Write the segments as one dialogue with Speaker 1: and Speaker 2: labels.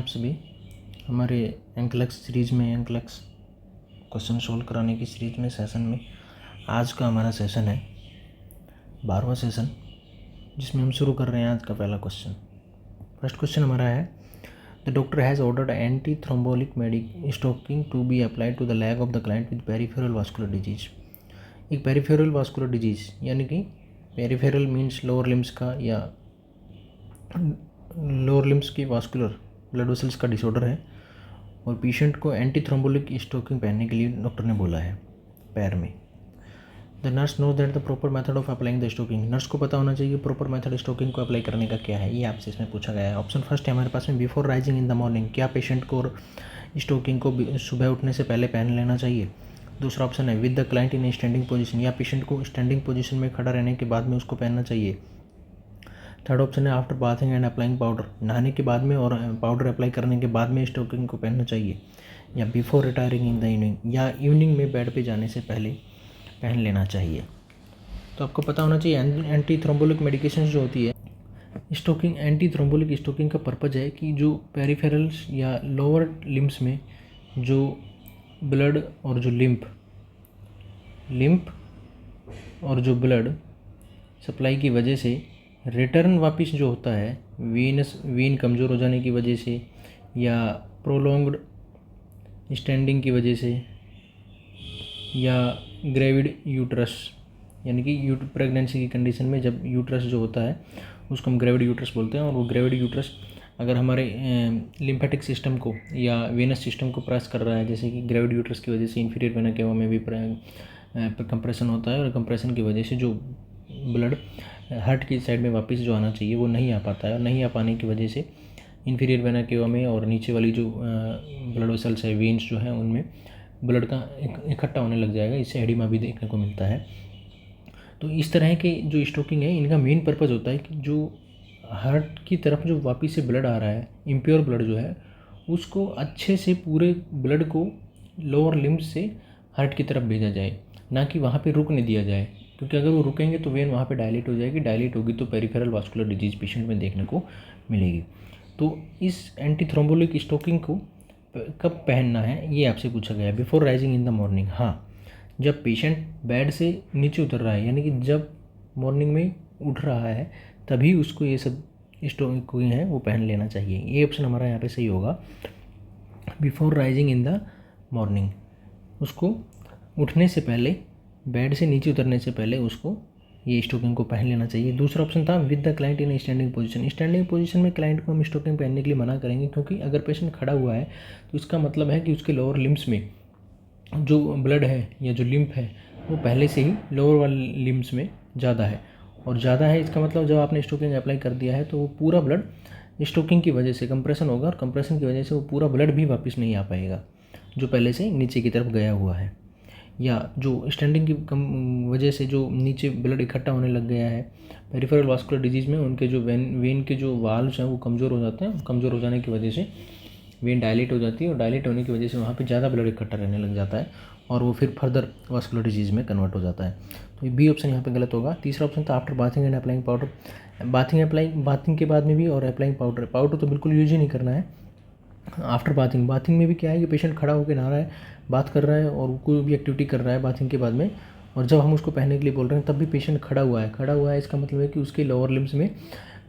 Speaker 1: सभी हमारे एंकलेक्स सीरीज़ में एंकलेक्स क्वेश्चन सोल्व कराने की सीरीज़ में सेशन में आज का हमारा सेशन है 12वां सेशन, जिसमें हम शुरू कर रहे हैं आज का पहला क्वेश्चन। फर्स्ट क्वेश्चन हमारा है, the doctor has ordered anti thrombolic stocking to be applied to the leg of the client with peripheral vascular disease. एक पेरिफेरल वास्कुलर डिजीज यानी कि पेरिफेरल मीन्स लोअर लिम्स का या लोअर लिम्स की vascular blood vessels का disorder है और patient को एंटी थ्रोम्बोलिक स्टोकिंग पहनने के लिए डॉक्टर ने बोला है पैर में। The nurse knows that the proper method of applying the stocking. Nurse को पता होना चाहिए प्रॉपर मेथड स्टोकिंग को अप्लाई करने का क्या है, ये आपसे इसमें पूछा गया है। ऑप्शन फर्स्ट है हमारे पास में, before rising in the morning. क्या पेशेंट को स्टोकिंग को सुबह उठने से पहले पहन लेना चाहिए। दूसरा ऑप्शन है with the client in A standing position, या पेशेंट को स्टैंडिंग पोजीशन में खड़ा रहने के बाद में उसको पहनना चाहिए। थर्ड ऑप्शन है after bathing and applying powder, नहाने के बाद में और पाउडर अप्लाई करने के बाद में स्टोकिंग को पहनना चाहिए। या before retiring in the evening, या इवनिंग में बेड पे जाने से पहले पहन लेना चाहिए। तो आपको पता होना चाहिए एंटी थ्रोम्बोलिक मेडिकेशन जो होती है स्टोकिंग, एंटी थ्रोम्बोलिक स्टोकिंग का पर्पज़ है कि जो पेरिफेरल्स या लोअर लिम्स में जो ब्लड और जो लिम्फ और जो ब्लड सप्लाई की वजह से रिटर्न वापस जो होता है वीन कमज़ोर हो जाने की वजह से या प्रोलॉन्ग्ड स्टैंडिंग की वजह से या ग्रेविड यूट्रस यानी कि प्रेगनेंसी की कंडीशन में जब यूट्रस जो होता है उसको हम ग्रेविड यूट्रस बोलते हैं, और वो ग्रेविड यूट्रस अगर हमारे लिम्फेटिक सिस्टम को या वेनस सिस्टम को प्रेस कर रहा है, जैसे कि ग्रेविड यूट्रस की वजह से इंफीरियर वेना केवा में भी कंप्रेशन होता है और कंप्रेशन की वजह से जो ब्लड हार्ट की साइड में वापस जो आना चाहिए वो नहीं आ पाता है, और नहीं आ पाने की वजह से इंफीरियर वेना केवा में और नीचे वाली जो ब्लड वेसल्स है वेन्स जो है उनमें ब्लड का इकट्ठा होने लग जाएगा। इससे एडिमा भी देखने को मिलता है। तो इस तरह के जो स्टोकिंग है इनका मेन पर्पज़ होता है कि जो हार्ट की तरफ जो वापस से ब्लड आ रहा है इम्प्योर ब्लड जो है उसको अच्छे से पूरे ब्लड को लोअर लिम्स से हार्ट की तरफ भेजा जाए, ना कि वहाँ पे रुकने दिया जाए, क्योंकि अगर वो रुकेंगे तो वेन वहाँ पे डायलेट हो जाएगी, डायलेट होगी तो पेरिफेरल वास्कुलर डिजीज पेशेंट में देखने को मिलेगी। तो इस एंटी थ्रोम्बोलिक स्टोकिंग को कब पहनना है ये आपसे पूछा गया है। Before rising in the morning, हाँ, जब पेशेंट बेड से नीचे उतर रहा है यानी कि जब मॉर्निंग में उठ रहा है तभी उसको ये सब स्टोकिंग है वो पहन लेना चाहिए। ये ऑप्शन हमारा यहाँ पे सही होगा, before rising in the morning. उसको उठने से पहले, बेड से नीचे उतरने से पहले उसको ये स्टोकिंग को पहन लेना चाहिए। दूसरा ऑप्शन था with the client in standing position. Standing position में क्लाइंट को हम स्टोकिंग पहनने के लिए मना करेंगे, क्योंकि अगर पेशेंट खड़ा हुआ है तो इसका मतलब है कि उसके लोअर लिम्स में जो ब्लड है या जो लिम्फ है वो पहले से ही लोअर वाले लिम्स में ज़्यादा है, और ज़्यादा है इसका मतलब जब आपने स्टोकिंग अप्लाई कर दिया है तो वो पूरा ब्लड स्टोकिंग की वजह से कंप्रेशन होगा, और कंप्रेशन की वजह से वो पूरा ब्लड भी वापस नहीं आ पाएगा जो पहले से नीचे की तरफ गया हुआ है, या जो स्टैंडिंग की वजह से जो नीचे ब्लड इकट्ठा होने लग गया है पेरिफेरल वास्कुलर डिजीज़ में, उनके जो वेन के जो वाल्व्स हैं वो कमज़ोर हो जाते हैं। कमज़ोर हो जाने की वजह से वेन डायलेट हो जाती है, और डायलेट होने की वजह से वहाँ पे ज़्यादा ब्लड इकट्ठा रहने लग जाता है और वो फिर फर्दर वास्कुलर डिजीज़ में कन्वर्ट हो जाता है। तो बी ऑप्शन यहाँ पे गलत होगा। तीसरा ऑप्शन था after bathing and applying powder. Bathing के बाद में भी और अप्लाइंग पाउडर तो बिल्कुल यूज ही नहीं करना है। आफ्टर बाथिंग में भी क्या है कि पेशेंट खड़ा होकर नहा रहा है, बात कर रहा है और कोई भी एक्टिविटी कर रहा है बाथिंग के बाद में, और जब हम उसको पहनने के लिए बोल रहे हैं तब भी पेशेंट खड़ा हुआ है, इसका मतलब है कि उसके लोअर लिम्स में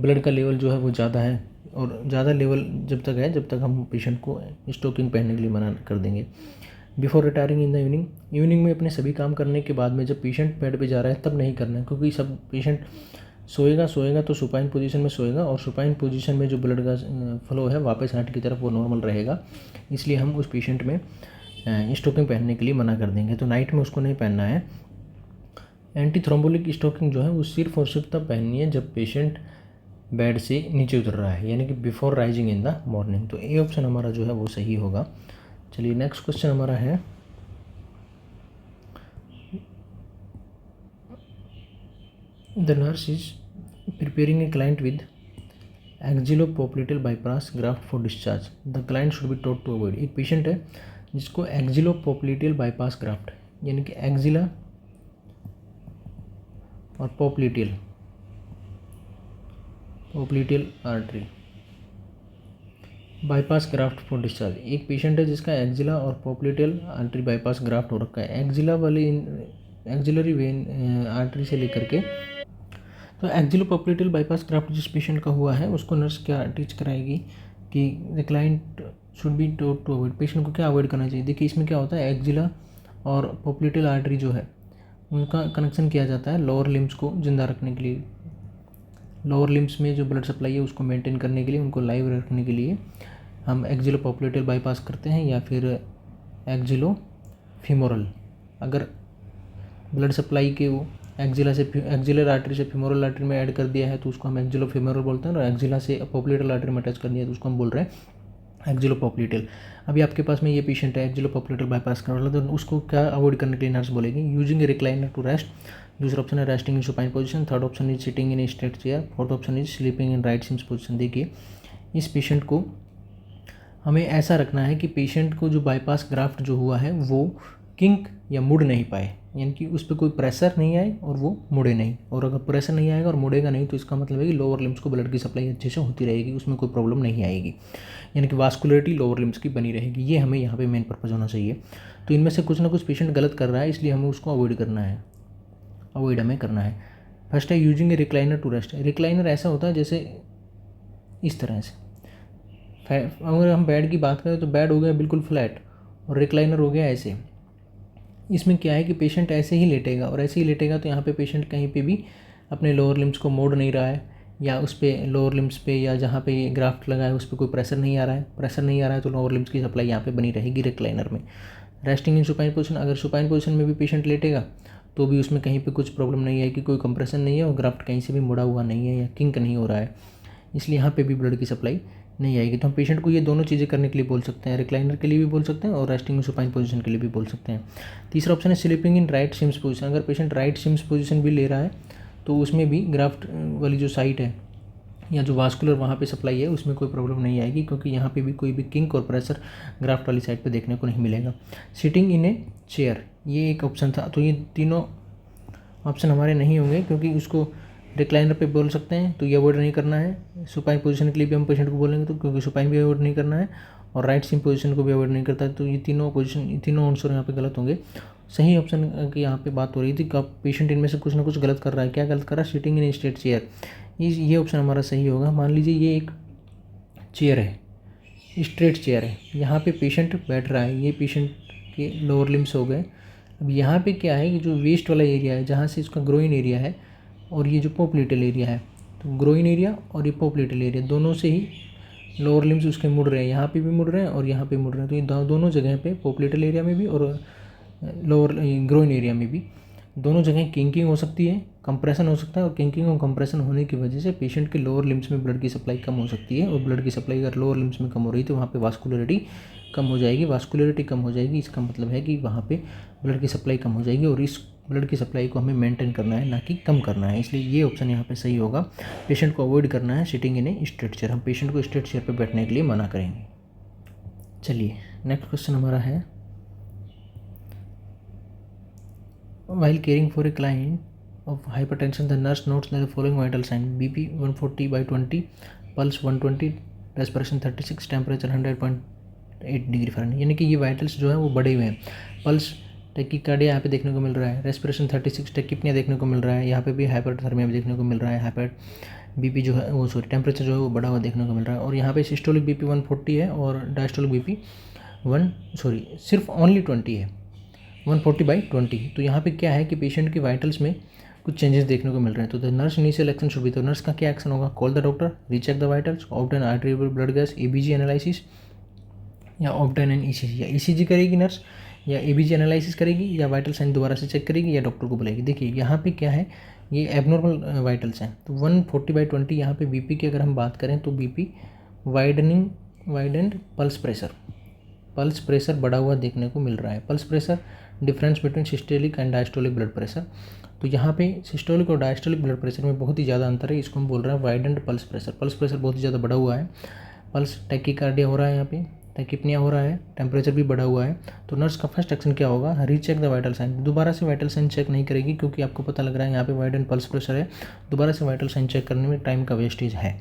Speaker 1: ब्लड का लेवल जो है वो ज़्यादा है, और ज़्यादा लेवल जब तक है जब तक हम पेशेंट को स्टोकिंग पहनने के लिए मना कर देंगे। Before retiring in the evening में अपने सभी काम करने के बाद में जब पेशेंट बेड पे जा रहा है तब नहीं करना है, क्योंकि सब पेशेंट सोएगा तो सुपाइन पोजीशन में सोएगा, और सुपाइन पोजीशन में जो ब्लड का फ्लो है वापस हार्ट की तरफ वो नॉर्मल रहेगा, इसलिए हम उस पेशेंट में स्टोकिंग पहनने के लिए मना कर देंगे। तो नाइट में उसको नहीं पहनना है। एंटी थ्रोम्बोलिक स्टोकिंग जो है वो सिर्फ और सिर्फ तब पहननी है जब पेशेंट बेड से नीचे उतर रहा है, यानी कि before rising in the morning. तो ए ऑप्शन हमारा जो है वो सही होगा। चलिए नेक्स्ट क्वेश्चन हमारा है, the nurse is preparing a client with axillopopliteal bypass graft for discharge, the client should be taught to avoid. एक पेशेंट है जिसको एक्जिलोपोप्लिटल बाईपास ग्राफ्ट यानी कि एक्जिला और popliteal artery bypass graft for discharge. एक patient है जिसका axilla और पोप्लिटेल आर्टरी बाईपास ग्राफ्ट हो रखा है, एक्जिला वाली एक्जिलरी वेन आर्टरी से लेकर के। तो एक्जिलो पोप्लिटेल बाईपास ग्राफ्ट जिस पेशेंट का हुआ है उसको नर्स क्या टीच कराएगी कि the client should be told to avoid, patient को क्या अवॉइड करना चाहिए। देखिए इसमें क्या होता है, एक्जिला और पोप्लिटेल आर्टरी जो है उनका कनेक्शन किया जाता है लोअर लिम्स को जिंदा रखने के लिए। लोअर लिम्स में जो ब्लड सप्लाई है उसको मेंटेन करने के लिए, उनको लाइव रखने के लिए हम एक्जिलो पोप्लिटेल बाईपास करते हैं या फिर एक्जिलो फीमोरल। अगर ब्लड सप्लाई के वो एक्जिला से एक्जिलर आर्टरी से फीमोरल आर्टरी में ऐड कर दिया है तो उसको हम एक्जिलो फीमोरल बोलते हैं, और एक्जिला से पोप्लिटेल आर्टरी में अटैच कर दिया है तो उसको हम बोल रहे हैं एक्जिलो पोप्लिटेल। अभी आपके पास में ये पेशेंट है एक्जिलो पोप्लिटेल बाईपास करने वाला, तो उसको क्या अवॉइड करने के लिए नर्स बोलेगी, using a recliner to rest. दूसरा ऑप्शन है resting in supine position, third option is sitting in a straight chair, fourth option is sleeping in right Sims position. देखिए इस पेशेंट को हमें ऐसा रखना है कि पेशेंट को जो बाईपास ग्राफ्ट जो हुआ है वो किंक या मुड़ नहीं पाए, यानी कि उस पर कोई प्रेशर नहीं आए और वो मुड़े नहीं। और अगर प्रेशर नहीं आएगा और मुड़ेगा नहीं तो इसका मतलब है कि लोअर लिम्स को ब्लड की सप्लाई अच्छे से होती रहेगी, उसमें कोई प्रॉब्लम नहीं आएगी, यानी कि वास्कुलरिटी लोअर लिम्स की बनी रहेगी। ये हमें यहाँ पे मेन पर्पज़ होना चाहिए। तो इनमें से कुछ ना कुछ पेशेंट गलत कर रहा है, इसलिए हमें उसको अवॉइड करना है, अवॉइड हमें करना है। फर्स्ट है using a recliner to rest. Recliner ऐसा होता है जैसे इस तरह से, अगर हम बेड की बात करें तो बेड हो गया बिल्कुल फ्लैट और रिक्लाइनर हो गया ऐसे। इसमें क्या है कि पेशेंट ऐसे ही लेटेगा, और ऐसे ही लेटेगा तो यहाँ पे पेशेंट कहीं पे भी अपने लोअर लिम्स को मोड़ नहीं रहा है, या उस पर लोअर लिम्स पे या जहाँ पे ग्राफ्ट लगा है उस पर कोई प्रेशर नहीं आ रहा है। प्रेशर नहीं आ रहा है तो लोअर लिम्स की सप्लाई यहाँ पे बनी रहेगी रिक्लाइनर में। रेस्टिंग इन सुपाइन पोजीशन, अगर सुपाइन पोजीशन में भी पेशेंट लेटेगा तो भी उसमें कहीं पे कुछ प्रॉब्लम नहीं है कि कोई कंप्रेशन नहीं है और ग्राफ्ट कहीं से भी मुड़ा हुआ नहीं है या किंक नहीं हो रहा है, इसलिए यहाँ पे भी ब्लड की सप्लाई नहीं आएगी। तो हम पेशेंट को ये दोनों चीज़ें करने के लिए बोल सकते हैं, रिक्लाइनर के लिए भी बोल सकते हैं और रेस्टिंग इन सुपाइन पोजीशन के लिए भी बोल सकते हैं। तीसरा ऑप्शन है sleeping in right Sims position. अगर पेशेंट राइट सिम्स पोजीशन भी ले रहा है तो उसमें भी ग्राफ्ट वाली जो साइट है या जो वास्कुलर वहाँ पे सप्लाई है उसमें कोई प्रॉब्लम नहीं आएगी, क्योंकि यहाँ पे भी कोई भी किंक और प्रेशर ग्राफ्ट वाली साइड पे देखने को नहीं मिलेगा। सिटिंग इन ए चेयर, ये एक ऑप्शन था, तो ये तीनों ऑप्शन हमारे नहीं होंगे, क्योंकि उसको रिक्लाइनर पे बोल सकते हैं तो ये अवॉइड नहीं करना है। सुपाइन पोजीशन के लिए भी हम पेशेंट को बोलेंगे तो क्योंकि सुपाइन भी अवॉइड नहीं करना है और राइट सिम पोजीशन को भी अवॉइड नहीं करता है, तो ये तीनों पोजीशन, ये तीनों आंसर यहाँ पे गलत होंगे। सही ऑप्शन की यहाँ पे बात हो रही थी कि पेशेंट इनमें से कुछ ना कुछ गलत कर रहा है। क्या गलत कर रहा है? सिटिंग इन स्ट्रेट चेयर, ये ऑप्शन हमारा सही होगा। मान लीजिए ये एक चेयर है, स्ट्रेट चेयर है, यहाँ पे पेशेंट बैठ रहा है, ये पेशेंट के लोअर लिम्स हो गए। अब यहाँ पे क्या है कि जो वेस्ट वाला एरिया है जहाँ से इसका ग्रोइन एरिया है और ये जो पोप्लिटेल एरिया है, तो ग्रोइन एरिया और ये पोप्लिटेल एरिया दोनों से ही लोअर लिम्स उसके मुड़ रहे हैं, यहाँ पे भी मुड़ रहे हैं और यहाँ पे मुड़ रहे हैं। तो ये दोनों जगह पे पोप्लिटेल एरिया में भी और लोअर ग्रोइन एरिया में भी दोनों जगह किंकिंग हो सकती है, कंप्रेशन हो सकता है, और किंकिंग और कंप्रेशन होने की वजह से पेशेंट के लोअर लिम्स में ब्लड की सप्लाई कम हो सकती है, और ब्लड की सप्लाई अगर लोअर लिम्स में कम हो रही है तो वहाँ पे वास्कुलरिटी कम हो जाएगी। वास्कुलरिटी कम हो जाएगी, इसका मतलब है कि वहाँ पे ब्लड की सप्लाई कम हो जाएगी, और इस ब्लड की सप्लाई को हमें मेंटेन करना है, ना कि कम करना है। इसलिए ये ऑप्शन यहाँ पे सही होगा। पेशेंट को अवॉइड करना है sitting in a straight chair, हम पेशेंट को स्ट्रेट चेयर पर बैठने के लिए मना करेंगे। चलिए नेक्स्ट क्वेश्चन हमारा है, while caring for a client of hypertension the nurse notes the following vital sign: BP 140/20, pulse 120, respiration 36, temperature 100.8 degree Fahrenheit. यानी कि ये वाइटल्स जो है वो बढ़े हुए हैं। पल्स टैकीकार्डिया यहाँ पे देखने को मिल रहा है, रेस्पिरेशन 36, टैकीपनिया देखने को मिल रहा है, यहाँ पे भी हाइपरथर्मिया भी देखने को मिल रहा है, हाइपर बीपी जो है वो टेम्परेचर जो है वो बढ़ा हुआ देखने को मिल रहा है, और यहाँ पे सिस्टोलिक बीपी 140 है और डायस्टोलिक बीपी सिर्फ ओनली 20 है, 140/20। तो यहाँ पे क्या है कि पेशेंट के वाइटल्स में कुछ चेंजेस देखने को मिल रहे हैं। तो the nurse initial action should be, तो नर्स का क्या एक्शन होगा? Call the doctor, recheck the vitals, obtain arterial blood gas, ABG analysis, या ऑब्टेन एंड ईसीजी। या ईसीजी करेगी नर्स, या एबीजी एनालिसिस करेगी, या वाइटल साइन दोबारा से चेक करेगी, या डॉक्टर को बुलाएगी। देखिए यहाँ पे क्या है, ये एबनॉर्मल वाइटल्स हैं। तो 140/20 यहाँ पे बीपी की अगर हम बात करें तो बीपी वाइडेंड पल्स प्रेशर बढ़ा हुआ देखने को मिल रहा है। Pulse pressure difference between systolic and diastolic blood pressure, तो यहाँ पे सिस्टोलिक और डायस्टोलिक ब्लड प्रेशर में बहुत ही ज़्यादा अंतर है, इसको हम बोल रहे हैं widened pulse pressure. Pulse pressure बहुत ही ज़्यादा बढ़ा हुआ है, पल्स टैकीकार्डिया हो रहा है, यहाँ पे टैकीपनिया हो रहा है, टेम्परेचर भी बढ़ा हुआ है। तो नर्स का फर्स्ट एक्शन क्या होगा? Recheck the vital sign. दोबारा से वाइटल साइन चेक नहीं करेगी, क्योंकि आपको पता लग रहा है यहाँ पे वाइडेंड पल्स प्रेशर है, दोबारा से वाइटल साइन चेक करने में टाइम का वेस्टेज है।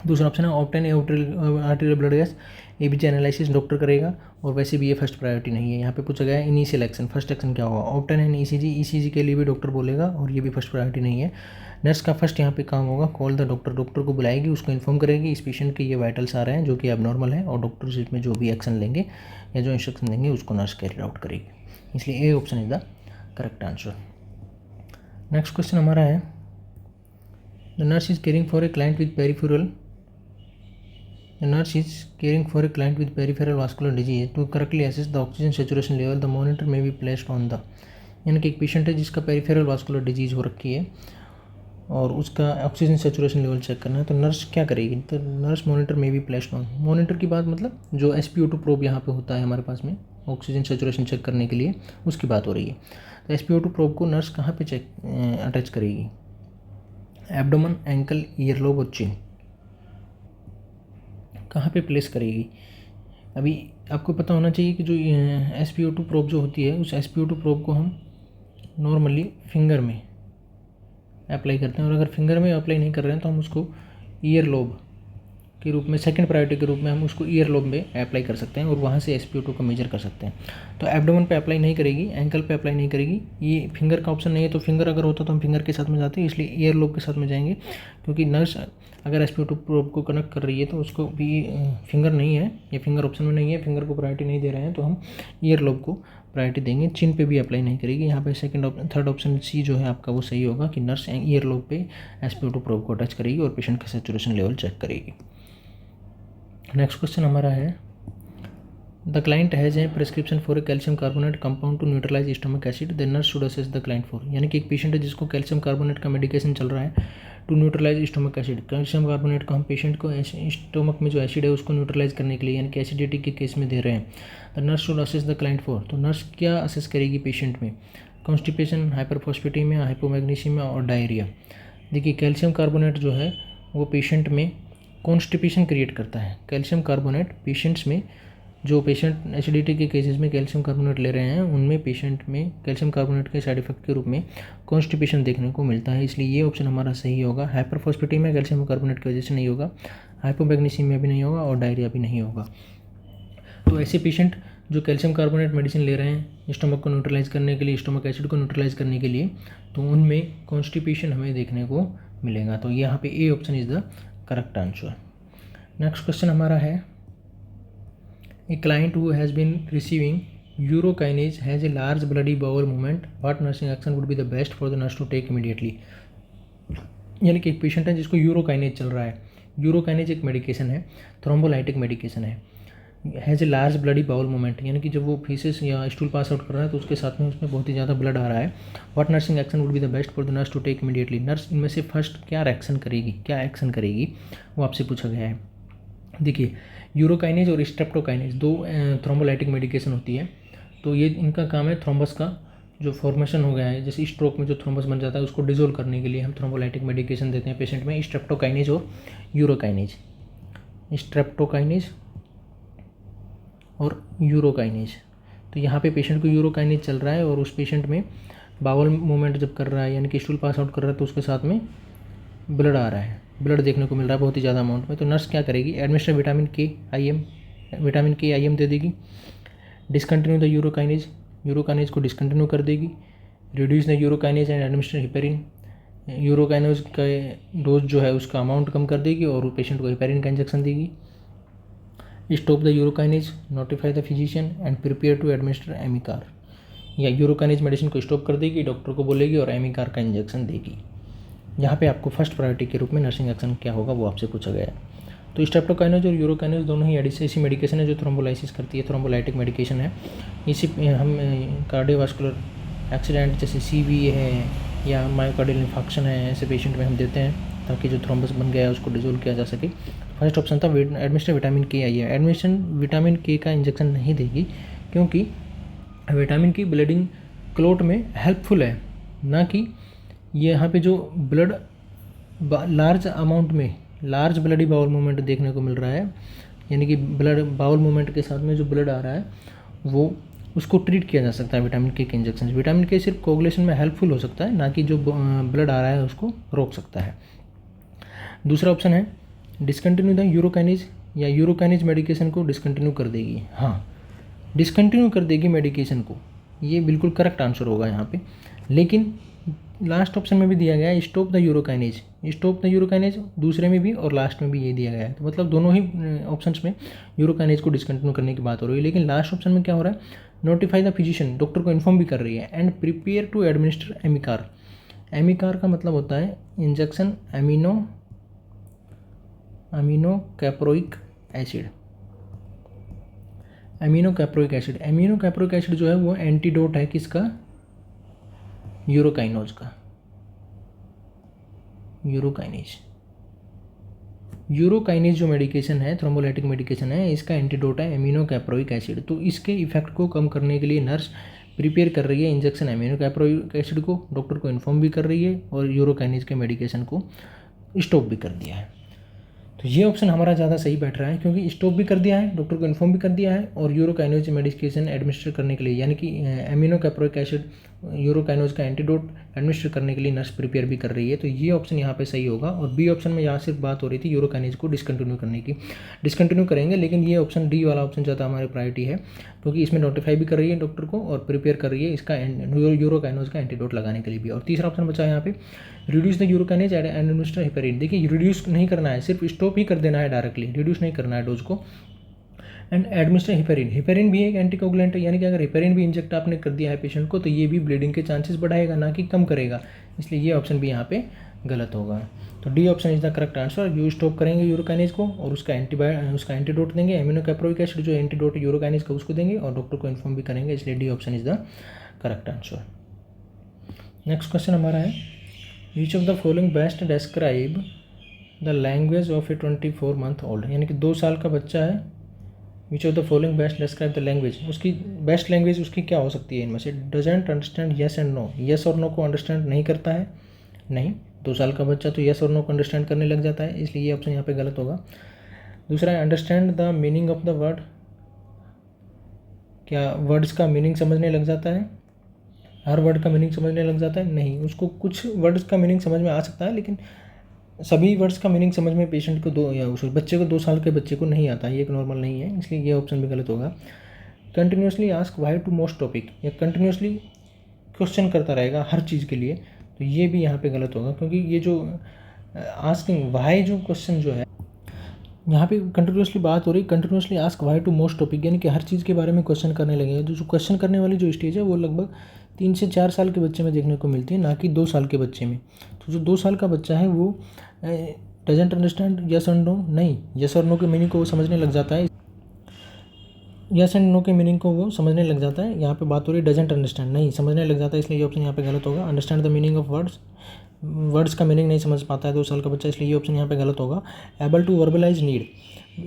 Speaker 1: दूसरा ऑप्शन है obtain arterial blood gas, ABG analysis doctor करेगा, और वैसे भी ये फर्स्ट प्रायोरिटी नहीं है। यहाँ पे पूछा गया है इनिशियल एक्शन, फर्स्ट एक्शन क्या होगा, ऑब्टेन एंड ईसीजी, ईसीजी के लिए भी डॉक्टर बोलेगा और ये भी फर्स्ट प्रायोरिटी नहीं है। नर्स का फर्स्ट यहाँ पे काम होगा कॉल द डॉक्टर, डॉक्टर को बुलाएगी, उसको इन्फॉर्म करेगी इस पेशेंट के ये वाइटल्स आ रहे हैं जो कि एबनॉर्मल है, और डॉक्टर इसमें जो भी एक्शन लेंगे या जो इंस्ट्रक्शन देंगे उसको नर्स कैरी आउट करेगी, इसलिए ए option is the correct answer. Next question हमारा है the nurse is caring for a client with peripheral, The nurse is caring for a client with peripheral vascular disease. To correctly assess the oxygen saturation level, the monitor may be placed on the, यानी कि एक patient है जिसका peripheral vascular disease हो रखी है और उसका ऑक्सीजन सेचुरेशन लेवल चेक करना है, तो नर्स क्या करेगी, तो नर्स मॉनिटर में भी प्लेस्ड ऑन, मॉनिटर की बात मतलब जो SpO2 प्रोब यहाँ पे होता है हमारे पास में ऑक्सीजन सेचुरेशन चेक करने के लिए, उसकी बात हो रही है। तो SpO2 प्रोब को नर्स कहाँ पे चेक अटैच करेगी, एब्डोमेन, एंकल, ईयरलोब और चिन, कहाँ पे प्लेस करेगी। अभी आपको पता होना चाहिए कि जो SpO2 प्रोब जो होती है उस SpO2 प्रोब को हम नॉर्मली फिंगर में अप्लाई करते हैं, और अगर फिंगर में अप्लाई नहीं कर रहे हैं तो हम उसको ईयर लोब के रूप में, सेकंड प्रायोरिटी के रूप में हम उसको ईयर लोब में अप्लाई कर सकते हैं और वहाँ से SpO2 को मेजर कर सकते हैं। तो एब्डोमेन पे अप्लाई नहीं करेगी, एंकल पे अप्लाई नहीं करेगी, ये फिंगर का ऑप्शन नहीं है, तो फिंगर अगर होता तो हम फिंगर के साथ में जाते हैं, इसलिए ईयर लोब के साथ में जाएंगे, क्योंकि नर्स अगर SpO2 प्रोब को कनेक्ट कर रही है तो उसको भी फिंगर नहीं है, ये फिंगर ऑप्शन में नहीं है, फिंगर को प्रायोरिटी नहीं दे रहे हैं, तो हम ईयर लोब को प्रायोरिटी देंगे। चिन पे भी अप्लाई नहीं करेगी, यहाँ पे थर्ड ऑप्शन सी जो है आपका वो सही होगा कि नर्स ईयर लोब पे SpO2 प्रोब को अटैच करेगी और पेशेंट का सेचुरेशन लेवल चेक करेगी। नेक्स्ट क्वेश्चन हमारा है the client has a prescription for a calcium carbonate compound to neutralise stomach acid, the nurse should assess the client for, यानी कि एक पेशेंट है जिसको कैल्शियम कार्बोनेट का मेडिकेशन चल रहा है to neutralise stomach acid, calcium carbonate को हम पेशेंट को स्टमक में जो एसिड है उसको न्यूट्रलाइज करने के लिए यानी कि एसिडिटी के केस में दे रहे हैं। The nurse should assess the client for, तो नर्स क्या असेस करेगी पेशेंट में, कॉन्स्टिपेशन, हाइपरफॉस्फेटेमिया, हाइपोमैग्नीशियमिया और डायरिया। देखिए कैल्शियम कार्बोनेट जो है वो पेशेंट में कॉन्स्टिपेशन क्रिएट करता है। कैल्शियम कार्बोनेट पेशेंट्स में, जो पेशेंट एसिडिटी के केसेस में कैल्शियम कार्बोनेट ले रहे हैं उनमें पेशेंट में कैल्शियम कार्बोनेट के साइड इफेक्ट के रूप में कॉन्स्टिपेशन देखने को मिलता है, इसलिए ये ऑप्शन हमारा सही होगा। हाइपरफॉस्फेटेमिया कैल्शियम कार्बोनेट की वजह से नहीं होगा, हाइपोमैग्नीशियमिया भी नहीं होगा और डायरिया भी नहीं होगा। तो ऐसे पेशेंट जो कैल्शियम कार्बोनेट मेडिसिन ले रहे हैं स्टमक को न्यूट्रलाइज करने के लिए, स्टमक एसिड को न्यूट्रलाइज करने के लिए, तो उनमें कॉन्स्टिपेशन हमें देखने को मिलेगा, तो यहाँ पे A option is the correct answer. Next question हमारा है a client who has been receiving urokinase has a large bloody bowel movement, what nursing action would be the best for the nurse to take immediately, यानी कि एक patient है जिसको urokinase चल रहा है। यूरोकाइनेज एक मेडिकेशन है, थ्रोम्बोलाइटिक मेडिकेशन है, has a large bloody bowel movement, यानी कि जब वो फीसेस या स्टूल पास आउट कर रहा है तो उसके साथ में उसमें बहुत ही ज़्यादा ब्लड आ रहा है। What nursing action would be the best for the nurse to take immediately, nurse इनमें से फर्स्ट क्या एक्शन करेगी, क्या एक्शन करेगी वो आपसे पूछा गया है। देखिए यूरोकाइनेज और स्ट्रेप्टोकाइनेज दो थ्रोम्बोलाइटिक मेडिकेशन होती है, तो ये इनका काम है थ्रोम्बस का जो फॉर्मेशन हो गया है, जैसे स्ट्रोक में जो थ्रोम्बस बन जाता है उसको डिजोल्व करने के लिए हम थ्रोम्बोलाइटिक मेडिकेशन देते हैं पेशेंट में, स्ट्रेप्टोकाइनेज और यूरोकाइनेज, स्ट्रेप्टोकाइनेज और यूरोकाइनेज। तो यहाँ पे पेशेंट को यूरोकाइनेज चल रहा है और उस पेशेंट में बावल मूवमेंट जब कर रहा है यानी कि स्टूल पास आउट कर रहा है तो उसके साथ में ब्लड आ रहा है, ब्लड देखने को मिल रहा है बहुत ही ज़्यादा अमाउंट में, तो नर्स क्या करेगी, एडमिनिस्टर विटामिन के आई एम दे देगी, डिसकंटिन्यू द यूरोकाइनेज, यूरोकाइनेज को डिसकंटिन्यू कर देगी, reduce the urokinase and administer heparin, urokinase का डोज जो है उसका अमाउंट कम कर देगी और पेशेंट को हिपेरिन का इंजेक्शन देगी, stop the urokinase, notify the physician and prepare to administer Amicar, या यूरोकाइनेज मेडिसिन को स्टॉप कर देगी, डॉक्टर को बोलेगी और एमिकार का इंजेक्शन देगी। यहाँ पे आपको फर्स्ट प्रायोरिटी के रूप में नर्सिंग एक्शन क्या होगा वो आपसे पूछा गया है। तो स्ट्रेप्टोकाइनेज और यूरोकाइनेज दोनों ही ऐसी मेडिकेशन है जो थ्रोम्बोलाइसिस करती है, थ्रोम्बोलाइटिक मेडिकेशन है। इसी हम कार्डियोवास्कुलर एक्सीडेंट जैसे CVA है या मायोकार्डियल इन्फेक्शन है ऐसे पेशेंट में हम देते हैं ताकि जो थ्रोम्बस बन गया है उसको डिजोल्व किया जा सके। फर्स्ट ऑप्शन था एडमिनिस्टर विटामिन के आई है, एडमिशन विटामिन के का इंजेक्शन नहीं देगी क्योंकि विटामिन की ब्लडिंग क्लोट में हेल्पफुल है, ना कि ये यहाँ पे जो ब्लड लार्ज अमाउंट में लार्ज ब्लडी बाउल मूवमेंट देखने को मिल रहा है, यानी कि ब्लड बाउल मूवमेंट के साथ में जो ब्लड आ रहा है वो उसको ट्रीट किया जा सकता है विटामिन के इंजेक्शन। विटामिन के सिर्फ कोगुलेशन में हेल्पफुल हो सकता है, ना कि जो ब्लड आ रहा है उसको रोक सकता है। दूसरा ऑप्शन है डिसकंटिन्यू द यूरोकाइनेज या यूरोकाइनेज मेडिकेशन को डिसकंटिन्यू कर देगी। हाँ, डिसकंटिन्यू कर देगी मेडिकेशन को, ये बिल्कुल करेक्ट आंसर होगा यहाँ पे। लेकिन लास्ट ऑप्शन में भी दिया गया है stop the urokinase, stop the urokinase दूसरे में भी और लास्ट में भी ये दिया गया है। तो मतलब दोनों ही ऑप्शंस में यूरोकाइनेज को डिसकंटिन्यू करने की बात हो रही है। लेकिन लास्ट ऑप्शन में क्या हो रहा है, नोटिफाई द फिजिशियन, डॉक्टर को इन्फॉर्म भी कर रही है, एंड प्रिपेयर टू एडमिनिस्टर एमिकार। एमिकार का मतलब होता है injection amino caproic acid. Amino caproic acid जो है वो एंटीडोट है किसका, यूरोकाइनोज का। यूरोकाइनेज जो मेडिकेशन है, थ्रोम्बोलाइटिक मेडिकेशन है, इसका एंटीडोट है अमीनो कैप्रोइक एसिड। तो इसके इफेक्ट को कम करने के लिए नर्स प्रिपेयर कर रही है इंजेक्शन अमीनो कैप्रोइक एसिड को, डॉक्टर को इन्फॉर्म भी कर रही है और यूरोकाइनेज के मेडिकेशन को स्टॉप भी कर दिया है। तो ये ऑप्शन हमारा ज़्यादा सही बैठ रहा है, क्योंकि स्टॉप भी कर दिया है, डॉक्टर को इन्फॉर्म भी कर दिया है, और यूरोकाइनेज मेडिकेशन एडमिनिस्टर करने के लिए, यानी कि अमीनो कैप्रोइक एसिड यूरोकाइनेज का एंटीडोट एडमिनिस्टर करने के लिए नर्स प्रिपेयर भी कर रही है। तो ये ऑप्शन यहाँ पे सही होगा। और बी ऑप्शन में यहाँ सिर्फ बात हो रही थी यूरोकाइनेज को डिसकंटिन्यू करने की, डिसकंटिन्यू करेंगे, लेकिन ये ऑप्शन डी वाला ऑप्शन ज़्यादा हमारी प्रायोरिटी है, क्योंकि इसमें नोटिफाई भी कर रही है डॉक्टर को और प्रिपेयर कर रही है इसका यूरोकाइनेज का एंटीडोट लगाने के लिए भी। और तीसरा ऑप्शन बचा है यहाँ पे reduce the urokinase and administer heparin. देखिए, रिड्यूस नहीं करना है, सिर्फ स्टॉप ही कर देना है डायरेक्टली, रिड्यूस नहीं करना है डोज को। एंड एडमिनिस्टर हेपेरिन भी एक एंटीकोगुलेंट है, यानी कि अगर हेपेरिन भी इंजेक्ट आपने कर दिया है पेशेंट को तो ये भी ब्लीडिंग के चांसेस बढ़ाएगा, ना कि कम करेगा, इसलिए ये ऑप्शन भी यहाँ पे गलत होगा। तो D option is the correct answer. You stop करेंगे यूरोकाइनेज को और उसका एंटीडोट देंगे, अमीनो कैप्रोइक एसिड जो एंटीडोट यूरोकाइनेज का उसको देंगे और डॉक्टर को इन्फॉर्म भी करेंगे, इसलिए D option is the correct answer. Next question हमारा है which of the following best describe the language of a 24 month old, यानी कि 2 साल का बच्चा है। Which of the following best describe the language, उसकी बेस्ट लैंग्वेज उसकी क्या हो सकती है इनमें से। Doesn't understand yes and no, yes और नो को अंडरस्टैंड नहीं करता है, नहीं, 2 साल का बच्चा तो येस और नो को अंडरस्टैंड करने लग जाता है, इसलिए ये ऑप्शन यहाँ पे गलत होगा। दूसरा है understand the meaning of the word, क्या वर्ड्स का मीनिंग समझने लग जाता है, हर वर्ड का मीनिंग समझने लग जाता है, नहीं, उसको कुछ वर्ड्स का मीनिंग समझ में आ सकता है, लेकिन सभी वर्ड्स का मीनिंग समझ में पेशेंट को या उस बच्चे को 2 साल के बच्चे को नहीं आता, ये एक नॉर्मल नहीं है, इसलिए ये ऑप्शन भी गलत होगा। Continuously ask why to most topic, या कंटिन्यूसली क्वेश्चन करता रहेगा हर चीज़ के लिए, तो ये भी यहाँ पे गलत होगा, क्योंकि ये जो आस्किंग वाई जो क्वेश्चन जो है यहाँ पे कंटिन्यूसली बात हो रही, continuously ask why to most topic, यानी कि हर चीज़ के बारे में क्वेश्चन करने लगेंगे। जो क्वेश्चन करने वाली जो स्टेज है वो लगभग 3 से 4 साल के बच्चे में देखने को मिलती है, ना कि 2 साल के बच्चे में। तो जो 2 साल का बच्चा है वो doesn't understand yes and no, नहीं, यस और नो के मीनिंग को वो समझने लग जाता है, यस एंड नो के मीनिंग को वो समझने लग जाता है। यहाँ पे बात हो रही है डजेंट अंडरस्टैंड, नहीं, समझने लग जाता है, इसलिए ये ऑप्शन यहाँ पे गलत होगा। Understand the meaning of words का मीनिंग नहीं समझ पाता है 2 साल का बच्चा, इसलिए ये ऑप्शन यहाँ पे गलत होगा। एबल टू वर्बलाइज नीड,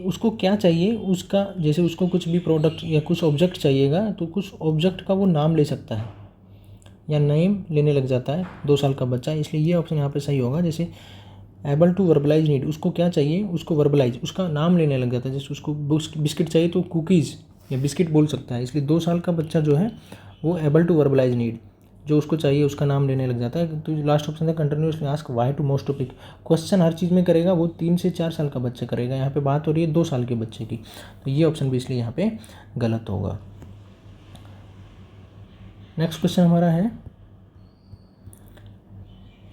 Speaker 1: उसको क्या चाहिए उसका, जैसे उसको कुछ भी प्रोडक्ट या कुछ ऑब्जेक्ट चाहिएगा तो कुछ ऑब्जेक्ट का वो नाम ले सकता है या नेम लेने लग जाता है 2 साल का बच्चा, इसलिए ये ऑप्शन यहाँ पे सही होगा। जैसे एबल टू वर्बलाइज नीड, उसको क्या चाहिए उसको वर्बलाइज, उसका नाम लेने लग जाता है, जैसे उसको बिस्किट चाहिए तो कुकीज़ या बिस्किट बोल सकता है, इसलिए 2 साल का बच्चा जो है वो एबल टू वर्बलाइज नीड, जो उसको चाहिए उसका नाम लेने लग जाता है। तो लास्ट ऑप्शन है continuously ask why to most topic, question हर चीज़ में करेगा, वो 3 से 4 साल का बच्चा करेगा, यहाँ पे बात हो रही है 2 साल के बच्चे की, तो ये ऑप्शन भी इसलिए यहाँ पे गलत होगा। नेक्स्ट क्वेश्चन हमारा है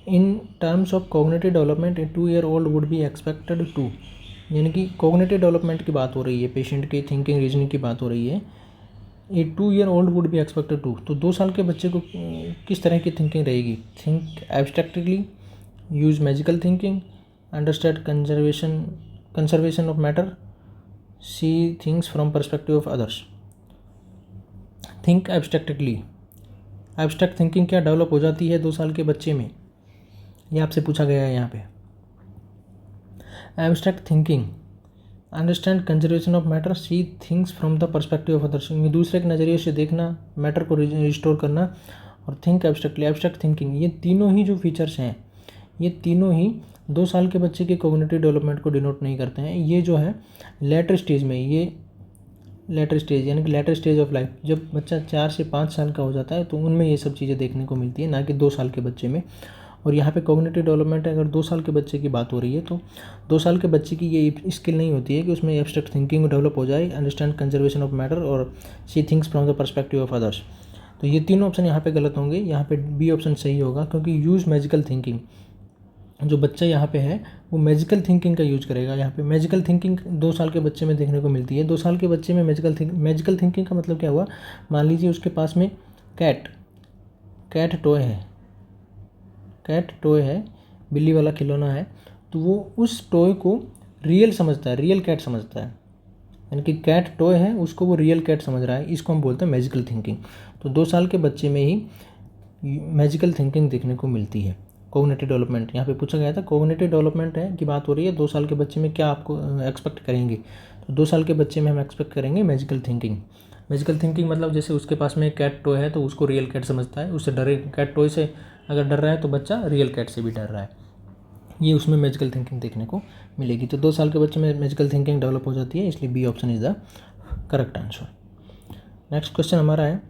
Speaker 1: in terms of cognitive development a 2-year-old would be expected to, यानी कि कॉग्निटिव डेवलपमेंट की बात हो रही है, पेशेंट की थिंकिंग रीजनिंग की बात हो रही है। A 2-year-old would be expected to, तो 2 साल के बच्चे को किस तरह की थिंकिंग रहेगी। Think abstractly, use magical thinking, understand conservation of matter, see things from perspective of others. Think abstractly, abstract thinking क्या डेवलप हो जाती है 2 साल के बच्चे में, ये आपसे पूछा गया है यहाँ पे। Abstract thinking, understand conservation of matter, see things from the perspective of others, दूसरे के नज़रिए से देखना, मैटर को रिस्टोर करना, और थिंक एब्स्ट्रैक्टली, एब्स्ट्रैक्ट थिंकिंग, ये तीनों ही जो फीचर्स हैं ये तीनों ही 2 साल के बच्चे के कॉग्निटिव डेवलपमेंट को डिनोट नहीं करते हैं। ये जो है लेटर स्टेज में, ये लेटर स्टेज यानी कि लेटर स्टेज ऑफ लाइफ, जब बच्चा 4 से 5 साल का हो जाता है तो उनमें ये सब चीज़ें देखने को मिलती है, ना कि 2 साल के बच्चे में। और यहाँ पे कॉग्निटिव डेवलपमेंट अगर 2 साल के बच्चे की बात हो रही है तो 2 साल के बच्चे की ये स्किल नहीं होती है कि उसमें एब्स्ट्रैक्ट थिंकिंग डेवलप हो जाए, अंडरस्टैंड कंजर्वेशन ऑफ मैटर और see things from the perspective of others. तो ये तीनों ऑप्शन यहाँ पे गलत होंगे, यहाँ पे बी ऑप्शन सही होगा, क्योंकि यूज़ मैजिकल थिंकिंग, जो बच्चा यहाँ पे है वो मैजिकल थिंकिंग का यूज करेगा। यहाँ पे मैजिकल थिंकिंग 2 साल के बच्चे में देखने को मिलती है। 2 साल के बच्चे में मैजिकल थिंकिंग का मतलब क्या हुआ, मान लीजिए उसके पास में कैट टॉय है, बिल्ली वाला खिलौना है, तो वो उस टॉय को रियल समझता है, रियल कैट समझता है, यानी कि कैट टॉय है उसको वो रियल कैट समझ रहा है, इसको हम बोलते हैं मैजिकल थिंकिंग। तो 2 साल के बच्चे में ही मैजिकल थिंकिंग देखने को मिलती है। कॉग्निटिव डेवलपमेंट यहाँ पे पूछा गया था, कॉग्निटिव डेवलपमेंट है की बात हो रही है, 2 साल के बच्चे में क्या आपको एक्सपेक्ट करेंगे, तो 2 साल के बच्चे में हम एक्सपेक्ट करेंगे मैजिकल थिंकिंग। मैजिकल थिंकिंग मतलब जैसे उसके पास में कैट टॉय है तो उसको रियल कैट समझता है, उससे डरे, कैट टॉय से अगर डर रहा है तो बच्चा रियल कैट से भी डर रहा है, ये उसमें मैजिकल थिंकिंग देखने को मिलेगी। तो 2 साल के बच्चे में मैजिकल थिंकिंग डेवलप हो जाती है, इसलिए B option is the correct answer. Next question हमारा है,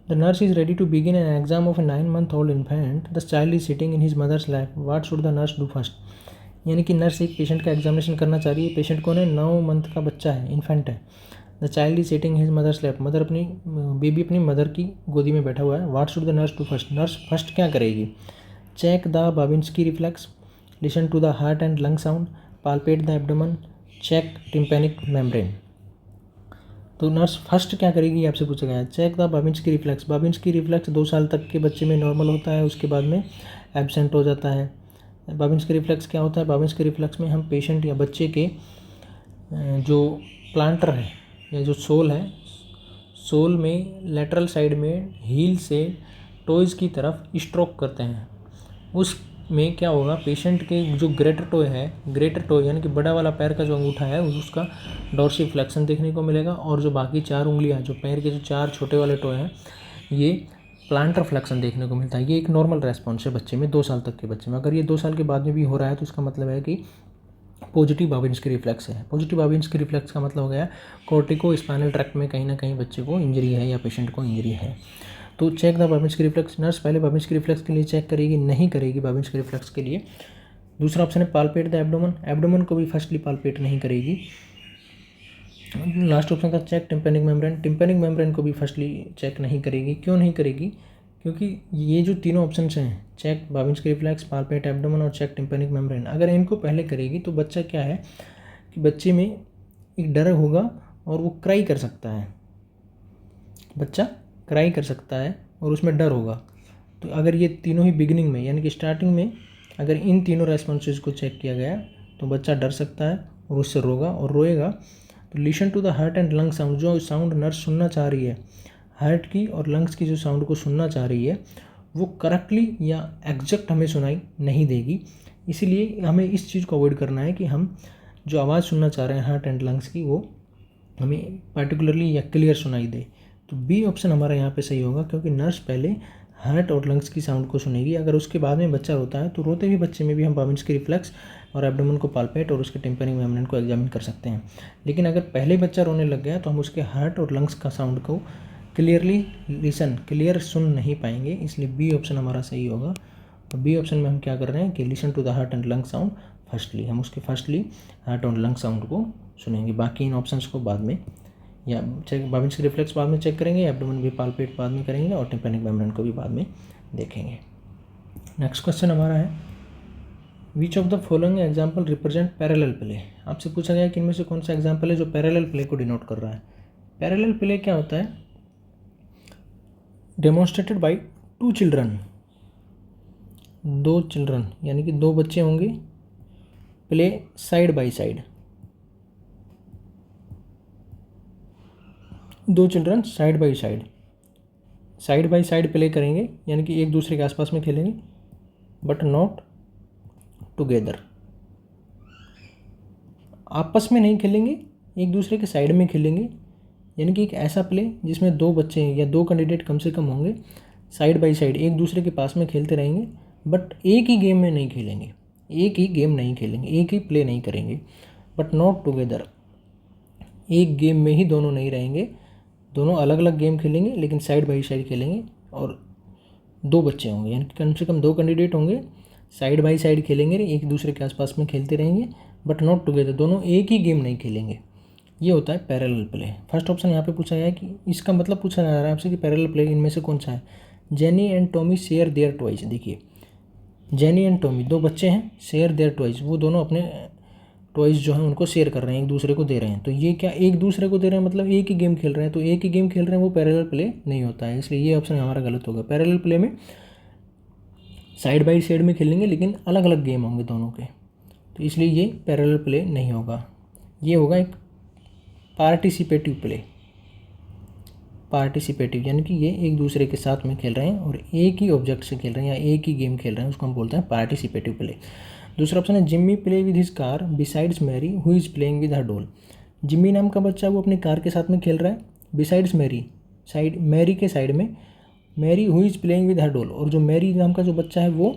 Speaker 1: the nurse is ready to begin an exam of a 9-month-old infant, the child is sitting in his mother's lap, what should the nurse do first. यानी कि nurse एक patient का examination करना चाह रही है, पेशेंट कौन है, 9 मंथ का बच्चा है, इन्फेंट है। The child is sitting his mother's lap, mother अपनी बेबी अपनी मदर की गोदी में बैठा हुआ है, what should the nurse do first, nurse first क्या करेगी, check the Babinski reflex, listen to the heart and lung sound, palpate the abdomen, check tympanic membrane. तो नर्स फर्स्ट क्या करेगी आपसे पूछा गया है, check the Babinski reflex. Babinski reflex 2 साल तक के बच्चे में नॉर्मल होता है, उसके बाद में एब्सेंट हो जाता है। बाबिन्स्की रिफ्लेक्स क्या होता है, बाबिन्स्की रिफ्लेक्स में हम पेशेंट या बच्चे के जो प्लांटर है या जो सोल है, सोल में लेटरल साइड में हील से टोइज़ की तरफ स्ट्रोक करते हैं, उस में क्या होगा, पेशेंट के जो ग्रेटर टोय यानी कि बड़ा वाला पैर का जो अंगूठा है उसका डॉर्सिफ्लेक्शन देखने को मिलेगा, और जो बाकी 4 उंगलियां जो पैर के जो 4 छोटे वाले टोय हैं ये प्लांटर फ्लेक्शन देखने को मिलता है। ये एक नॉर्मल रेस्पॉन्स है बच्चे में, 2 साल तक के बच्चे में। अगर ये 2 साल के बाद में भी हो रहा है तो इसका मतलब है कि पॉजिटिव बाबिन्स्की रिफ्लेक्स है। पॉजिटिव बाबिन्स्की रिफ्लेक्स का मतलब हो गया कॉर्टिको स्पाइनल ट्रैक्ट में कहीं ना कहीं बच्चे को इंजरी है या पेशेंट को इंजरी है। तो check the Babinski reflex, nurse पहले बाबिन्स्की रिफ्लेक्स के लिए चेक करेगी, नहीं करेगी बाबिन्स्की रिफ्लेक्स के लिए। दूसरा ऑप्शन है पाल्पेट द एब्डोमेन, एब्डोमेन को भी फर्स्टली पाल्पेट नहीं करेगी। लास्ट ऑप्शन था check tympanic membrane, tympanic membrane को भी फर्स्टली चेक नहीं करेगी। क्यों नहीं करेगी, क्योंकि ये जो तीनों ऑप्शंस हैं, check Babinski reflex, palpate abdomen और चेक टिम्पैनिक मेम्ब्रेन, अगर इनको पहले करेगी तो बच्चा क्या है कि बच्चे में एक डर होगा और वो क्राई कर सकता है, बच्चा क्राई कर सकता है और उसमें डर होगा। तो अगर ये तीनों ही बिगिनिंग में यानी कि स्टार्टिंग में अगर इन तीनों रेस्पॉन्सेज को चेक किया गया तो बच्चा डर सकता है और उससे रोएगा। तो listen to the heart and lung sound, जो साउंड नर्स सुनना चाह रही है, हार्ट की और लंग्स की जो साउंड को सुनना चाह रही है वो करेक्टली या एग्जैक्ट हमें सुनाई नहीं देगी। इसीलिए हमें इस चीज़ को अवॉइड करना है कि हम जो आवाज़ सुनना चाह रहे हैं हार्ट एंड लंग्स की वो हमें पार्टिकुलरली या क्लियर सुनाई दे। तो बी ऑप्शन हमारा यहाँ पे सही होगा, क्योंकि नर्स पहले हार्ट और लंग्स की साउंड को सुनेगी। अगर उसके बाद में बच्चा रोता है तो रोते हुए बच्चे में भी हम बाबिन्स्की रिफ्लेक्स और एब्डोमेन को पाल्पेट और उसके टिम्पैनिक मेम्ब्रेन को एग्जामिन कर सकते हैं। लेकिन अगर पहले बच्चा रोने लग गया तो हम उसके हार्ट और लंग्स का साउंड को क्लियर सुन नहीं पाएंगे, इसलिए बी ऑप्शन हमारा सही होगा। और बी ऑप्शन में हम क्या कर रहे हैं कि listen to the heart and lung sound firstly, हम उसके फर्स्टली हार्ट और लंग साउंड को सुनेंगे, बाकी इन ऑप्शंस को बाद में या चेक बाबिन्स्की रिफ्लेक्स बाद में चेक करेंगे, एब्डोमेन भी पाल्पेट बाद में करेंगे और टिम्पैनिक मेम्ब्रेन को भी बाद में देखेंगे। नेक्स्ट क्वेश्चन हमारा है, which of the following example represent parallel play. आपसे पूछा गया कि इनमें से कौन सा एग्जाम्पल है जो पैरेलल प्ले को डिनोट कर रहा है। पैरेलल प्ले क्या होता है, डेमोन्स्ट्रेटेड बाई 2 चिल्ड्रन, 2 चिल्ड्रन यानी कि 2 बच्चे होंगे, play side by side, 2 children side by side play करेंगे, यानी कि एक दूसरे के आसपास में खेलेंगे बट नॉट टुगेदर, आपस में नहीं खेलेंगे, एक दूसरे के साइड में खेलेंगे। यानी कि एक ऐसा प्ले जिसमें 2 बच्चे या 2 कैंडिडेट कम से कम होंगे, साइड बाई साइड एक दूसरे के पास में खेलते रहेंगे, बट एक ही गेम में नहीं खेलेंगे, एक ही गेम नहीं खेलेंगे, एक ही प्ले नहीं करेंगे, बट नॉट टुगेदर, एक गेम में ही दोनों नहीं रहेंगे, दोनों अलग अलग गेम खेलेंगे लेकिन साइड बाई साइड खेलेंगे और 2 बच्चे होंगे, यानी कि कम से कम 2 कैंडिडेट होंगे, साइड बाय साइड खेलेंगे, एक दूसरे के आसपास में खेलते रहेंगे, बट नॉट टुगेदर, दोनों एक ही गेम नहीं खेलेंगे। ये होता है पैरेलल प्ले। फर्स्ट ऑप्शन यहाँ पे पूछा गया है कि इसका मतलब पूछा जा रहा है आपसे कि पैरेलल प्ले इनमें से कौन सा है। Jenny and Tommy share their toys. देखिए जेनी एंड टॉमी 2 बच्चे हैं, शेयर देयर टॉयज, वो दोनों अपने टॉयज जो हैं उनको शेयर कर रहे हैं, एक दूसरे को दे रहे हैं। तो ये क्या एक दूसरे को दे रहे हैं, मतलब एक ही गेम खेल रहे हैं, तो एक ही गेम खेल रहे हैं, वो पैरेलल प्ले नहीं होता है, इसलिए ये ऑप्शन हमारा गलत होगा। पैरेलल प्ले में साइड बाई साइड में खेलेंगे लेकिन अलग अलग गेम होंगे दोनों के, तो इसलिए ये पैरेलल प्ले नहीं होगा। ये होगा एक पार्टिसिपेटिव प्ले। पार्टिसिपेटिव यानी कि ये एक दूसरे के साथ में खेल रहे हैं और एक ही ऑब्जेक्ट से खेल रहे हैं या एक ही गेम खेल रहे हैं, उसको हम बोलते हैं पार्टिसिपेटिव प्ले। दूसरा ऑप्शन है Jimmy play with his car besides Mary who is playing with her doll. Jimmy नाम का बच्चा वो अपनी कार के साथ में खेल रहा है, बिसाइड्स मैरी, साइड मैरी के साइड में, Mary who is playing with her doll, और जो मैरी नाम का जो बच्चा है वो